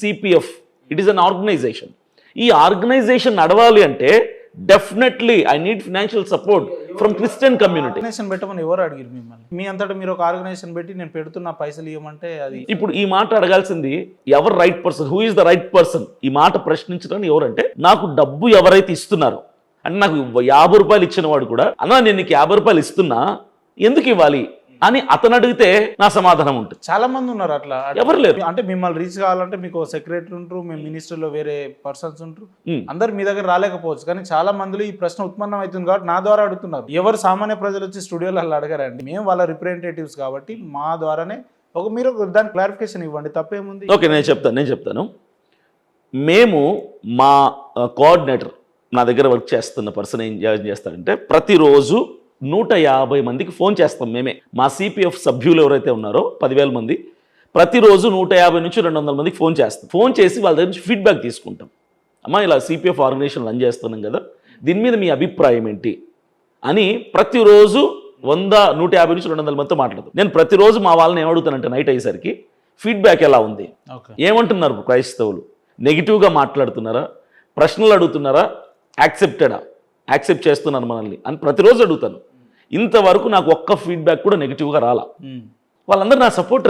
CPF, it is an organization. ఈ organization నడవాలి అంటే definitely I need financial support from Christian community. Organization పెట్టమని ఎవరు అడిగారు మిమ్మల్ని? మీ అంతటా మీరు ఒక ఆర్గనైజేషన్ పెట్టి నేను పెడుతున్నా పైసలు ఇవ్వమంటే అది ఇప్పుడు ఈ మాట అడగాల్సింది ఎవరు right person, who is the right person? ఈ మాట ప్రశ్నించడానికి ఎవరంటే, నాకు డబ్బు ఎవరైతే ఇస్తున్నారో, అంటే నాకు 50 రూపాయలు ఇచ్చిన వాడు కూడా అన్నా నేను నీకు 50 రూపాయలు ఇస్తున్నా ఎందుకు ఇవ్వాలి అని అతను అడిగితే నా సమాధానం ఉంటుంది. చాలా మంది ఉన్నారు అట్లా. ఎవరు లేరు. అంటే మిమ్మల్ని రీచ్ కావాలంటే మీకు సెక్రటరీ ఉంటారు, మీ మినిస్టర్లో వేరే పర్సన్స్ ఉంటారు, అందరు మీ దగ్గర రాలేకపోవచ్చు. కానీ చాలా మందిలో ఈ ప్రశ్న ఉత్పన్నం అవుతుంది కాబట్టి నా ద్వారా అడుగుతున్నారు. ఎవరు సామాన్య ప్రజలు వచ్చి స్టూడియోలో అలా అడగారండి, మేము వాళ్ళ రిప్రజెంటేటివ్స్ కాబట్టి మా ద్వారానే మీరు దాని క్లారిఫికేషన్ ఇవ్వండి, తప్పేముంది? ఓకే, నేను చెప్తాను. మేము మా కోఆర్డినేటర్, నా దగ్గర వర్క్ చేస్తున్న పర్సన్ ఏం చేస్తాడంటే, ప్రతిరోజు 150 మందికి ఫోన్ చేస్తాం మేమే. మా సిపిఎఫ్ సభ్యులు ఎవరైతే ఉన్నారో 10,000 మంది, ప్రతిరోజు 150 నుంచి 200 మందికి ఫోన్ చేస్తాం. ఫోన్ చేసి వాళ్ళ దగ్గర నుంచి ఫీడ్బ్యాక్ తీసుకుంటాం. అమ్మా ఇలా సిపిఎఫ్ ఆర్గనైజేషన్ రన్ చేస్తున్నాం కదా, దీని మీద మీ అభిప్రాయం ఏంటి అని ప్రతిరోజు 100, 150 నుంచి 200 మందితో మాట్లాడతాం. నేను ప్రతిరోజు మా వాళ్ళని ఏమడుగుతానంటే, నైట్ అయ్యేసరికి ఫీడ్బ్యాక్ ఎలా ఉంది, ఏమంటున్నారు క్రైస్తవులు, నెగిటివ్గా మాట్లాడుతున్నారా, ప్రశ్నలు అడుగుతున్నారా, యాక్సెప్ట్ చేస్తున్నారు మనల్ని అని ప్రతిరోజు అడుగుతాను. ఇంతవరకు నాకు ఒక్క ఫీడ్బ్యాక్ కూడా నెగిటివ్గా రాలా. వాళ్ళందరూ నా సపోర్టర్.